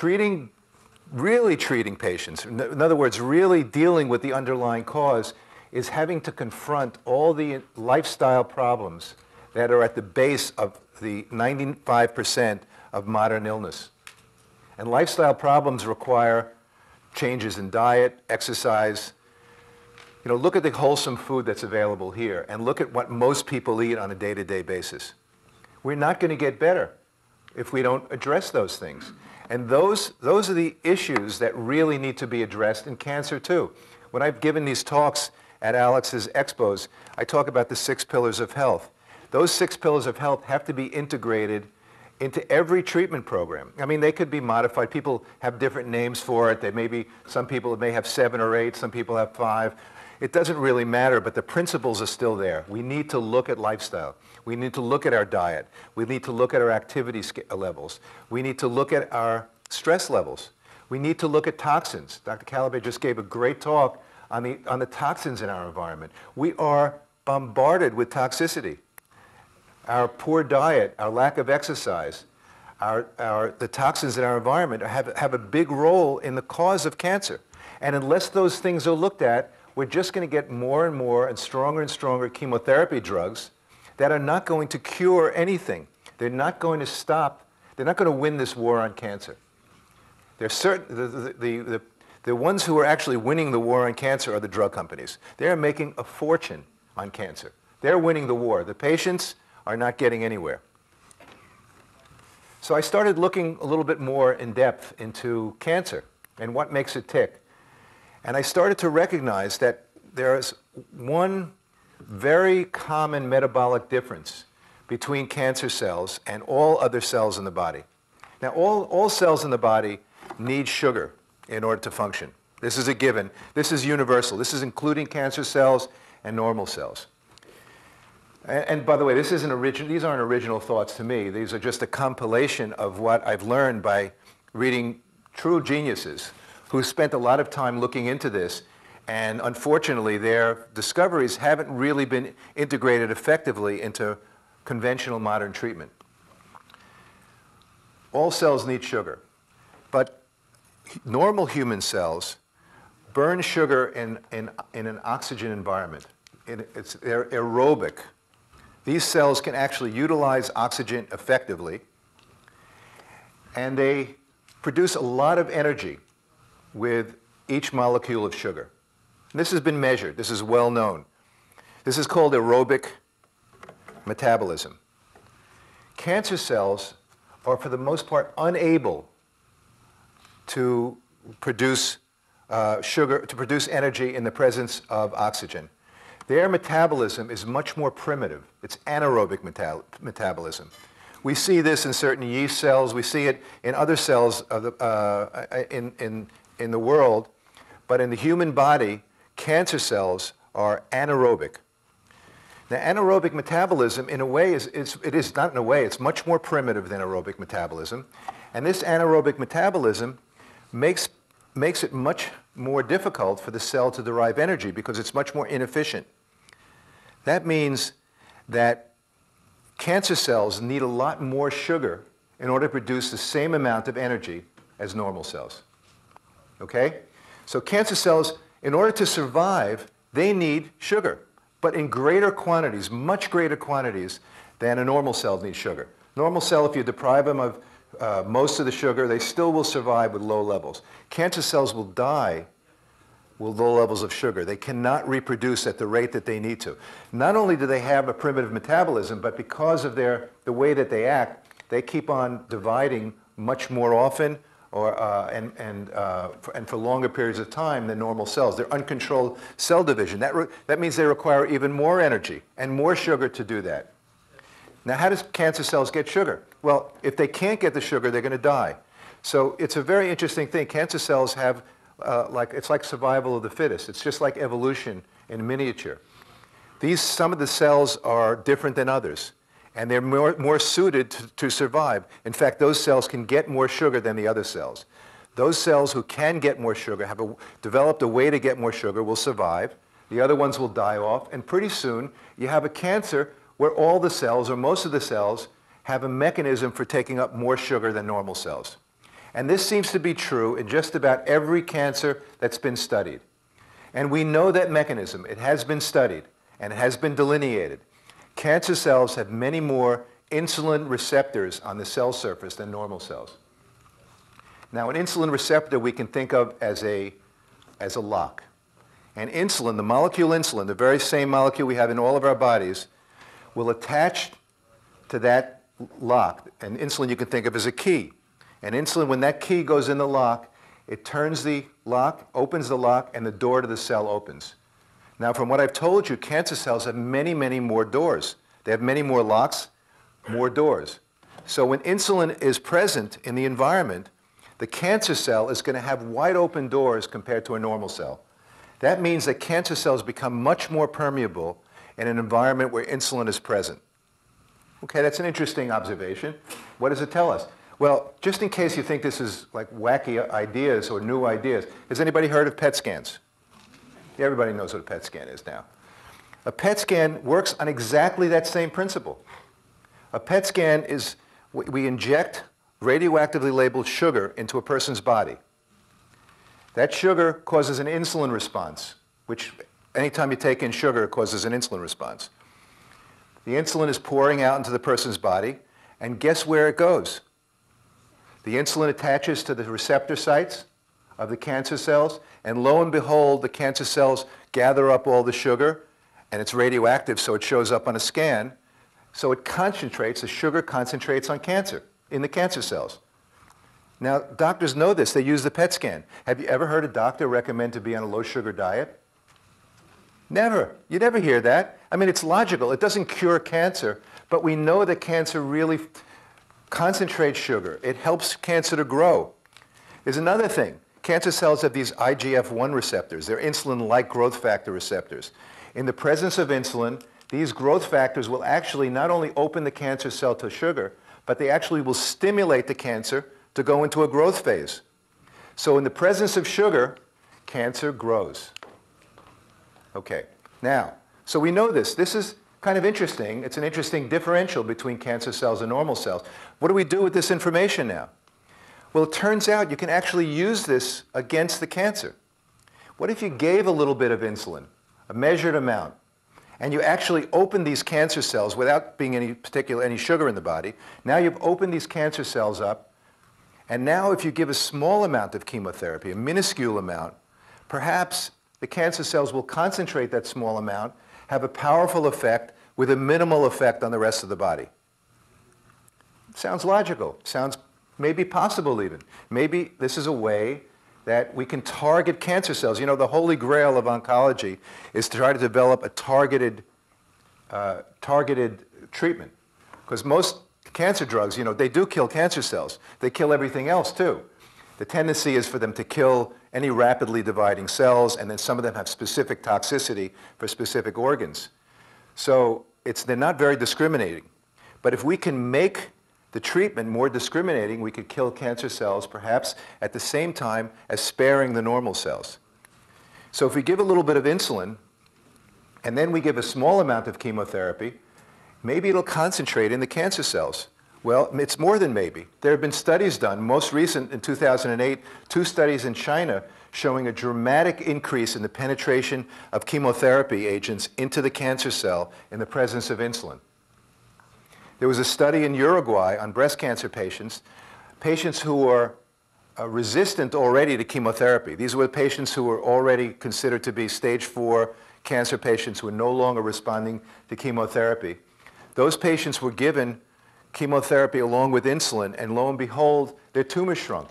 really treating patients, in other words, really dealing with the underlying cause, is having to confront all the lifestyle problems that are at the base of the 95% of modern illness. And lifestyle problems require changes in diet, exercise. You know, look at the wholesome food that's available here and look at what most people eat on a day-to-day basis. We're not going to get better if we don't address those things. And those are the issues that really need to be addressed in cancer too. When I've given these talks at Alex's expos, I talk about the 6 pillars of health. Those 6 pillars of health have to be integrated into every treatment program. I mean, they could be modified. People have different names for it. Some people may have 7 or 8, some people have 5. It doesn't really matter, but the principles are still there. We need to look at lifestyle. We need to look at our diet. We need to look at our activity levels. We need to look at our stress levels. We need to look at toxins. Dr. Calabre just gave a great talk on the toxins in our environment. We are bombarded with toxicity. Our poor diet, our lack of exercise, the toxins in our environment have a big role in the cause of cancer. And unless those things are looked at, we're just going to get more and more and stronger chemotherapy drugs that are not going to cure anything. They're not going to stop. They're not going to win this war on cancer. The ones who are actually winning the war on cancer are the drug companies. They're making a fortune on cancer. They're winning the war. The patients are not getting anywhere. So I started looking a little bit more in depth into cancer and what makes it tick. And I started to recognize that there is one very common metabolic difference between cancer cells and all other cells in the body. Now, all cells in the body need sugar in order to function. This is a given. This is universal. This is including cancer cells and normal cells. And by the way, these aren't original thoughts to me. These are just a compilation of what I've learned by reading true geniuses who spent a lot of time looking into this. And unfortunately, their discoveries haven't really been integrated effectively into conventional modern treatment. All cells need sugar, but normal human cells burn sugar in an oxygen environment. They're aerobic. These cells can actually utilize oxygen effectively, and they produce a lot of energy with each molecule of sugar. This has been measured. This is well known. This is called aerobic metabolism. Cancer cells are, for the most part, unable to produce energy in the presence of oxygen. Their metabolism is much more primitive. It's anaerobic metabolism. We see this in certain yeast cells. We see it in other cells of in the world. But in the human body, cancer cells are anaerobic. Now, anaerobic metabolism, in a way, it's much more primitive than aerobic metabolism. And this anaerobic metabolism makes it much more difficult for the cell to derive energy because it's much more inefficient. That means that cancer cells need a lot more sugar in order to produce the same amount of energy as normal cells. Okay? So cancer cells, in order to survive, they need sugar, but in greater quantities, much greater quantities than a normal cell needs sugar. Normal cell, if you deprive them of most of the sugar, they still will survive with low levels. Cancer cells will die with low levels of sugar. They cannot reproduce at the rate that they need to. Not only do they have a primitive metabolism, but because of the way that they act, they keep on dividing much more often and for longer periods of time than normal cells. They're uncontrolled cell division. That means they require even more energy and more sugar to do that. Now, how does cancer cells get sugar? Well, if they can't get the sugar, they're going to die. So it's a very interesting thing. Cancer cells have, it's like survival of the fittest. It's just like evolution in miniature. Some of the cells are different than others, and they're more suited to survive. In fact, those cells can get more sugar than the other cells. Those cells who can get more sugar, have developed a way to get more sugar, will survive. The other ones will die off, and pretty soon you have a cancer where all the cells, or most of the cells, have a mechanism for taking up more sugar than normal cells. And this seems to be true in just about every cancer that's been studied. And we know that mechanism. It has been studied and it has been delineated. Cancer cells have many more insulin receptors on the cell surface than normal cells. Now, an insulin receptor we can think of as a lock. And insulin, the molecule insulin, the very same molecule we have in all of our bodies, will attach to that lock. And insulin you can think of as a key. And insulin, when that key goes in the lock, it turns the lock, opens the lock, and the door to the cell opens. Now, from what I've told you, cancer cells have many, many more doors. They have many more locks, more doors. So when insulin is present in the environment, the cancer cell is going to have wide open doors compared to a normal cell. That means that cancer cells become much more permeable in an environment where insulin is present. Okay, that's an interesting observation. What does it tell us? Well, just in case you think this is like wacky ideas or new ideas, has anybody heard of PET scans? Yeah, everybody knows what a PET scan is now. A PET scan works on exactly that same principle. A PET scan is, we inject radioactively labeled sugar into a person's body. That sugar causes an insulin response, which anytime you take in sugar causes an insulin response. The insulin is pouring out into the person's body, and guess where it goes? The insulin attaches to the receptor sites of the cancer cells, and lo and behold, the cancer cells gather up all the sugar, and it's radioactive, so it shows up on a scan. So it concentrates, the sugar concentrates on cancer, in the cancer cells. Now, doctors know this. They use the PET scan. Have you ever heard a doctor recommend to be on a low-sugar diet? Never. You never hear that. I mean, it's logical. It doesn't cure cancer, but we know that cancer really concentrates sugar. It helps cancer to grow. There's another thing. Cancer cells have these IGF-1 receptors. They're insulin-like growth factor receptors. In the presence of insulin, these growth factors will actually not only open the cancer cell to sugar, but they actually will stimulate the cancer to go into a growth phase. So in the presence of sugar, cancer grows. Okay, now, so we know this. This is kind of interesting. It's an interesting differential between cancer cells and normal cells. What do we do with this information now? Well, it turns out you can actually use this against the cancer. What if you gave a little bit of insulin, a measured amount, and you actually open these cancer cells without being any sugar in the body? Now you've opened these cancer cells up, and now if you give a small amount of chemotherapy, a minuscule amount, perhaps the cancer cells will concentrate that small amount, have a powerful effect with a minimal effect on the rest of the body. Sounds logical. Sounds maybe possible even. Maybe this is a way that we can target cancer cells. You know, the holy grail of oncology is to try to develop a targeted treatment. Because most cancer drugs, you know, they do kill cancer cells. They kill everything else too. The tendency is for them to kill any rapidly dividing cells, and then some of them have specific toxicity for specific organs. So they're not very discriminating. But if we can make the treatment more discriminating, we could kill cancer cells perhaps at the same time as sparing the normal cells. So if we give a little bit of insulin, and then we give a small amount of chemotherapy, maybe it'll concentrate in the cancer cells. Well, it's more than maybe. There have been studies done, most recent in 2008, 2 studies in China showing a dramatic increase in the penetration of chemotherapy agents into the cancer cell in the presence of insulin. There was a study in Uruguay on breast cancer patients who are resistant already to chemotherapy. These were patients who were already considered to be stage 4 cancer patients who were no longer responding to chemotherapy. Those patients were given chemotherapy along with insulin, and lo and behold, their tumors shrunk.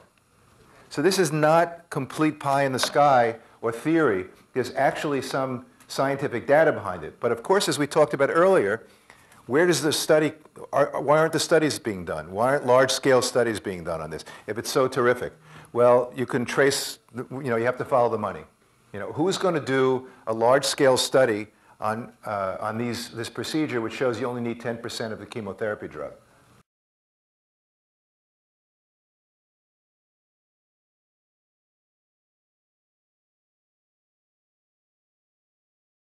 So this is not complete pie in the sky or theory. There's actually some scientific data behind it. But of course, as we talked about earlier, why aren't the studies being done? Why aren't large-scale studies being done on this if it's so terrific? Well, you can trace, you have to follow the money. Who's going to do a large-scale study on this procedure which shows you only need 10% of the chemotherapy drug?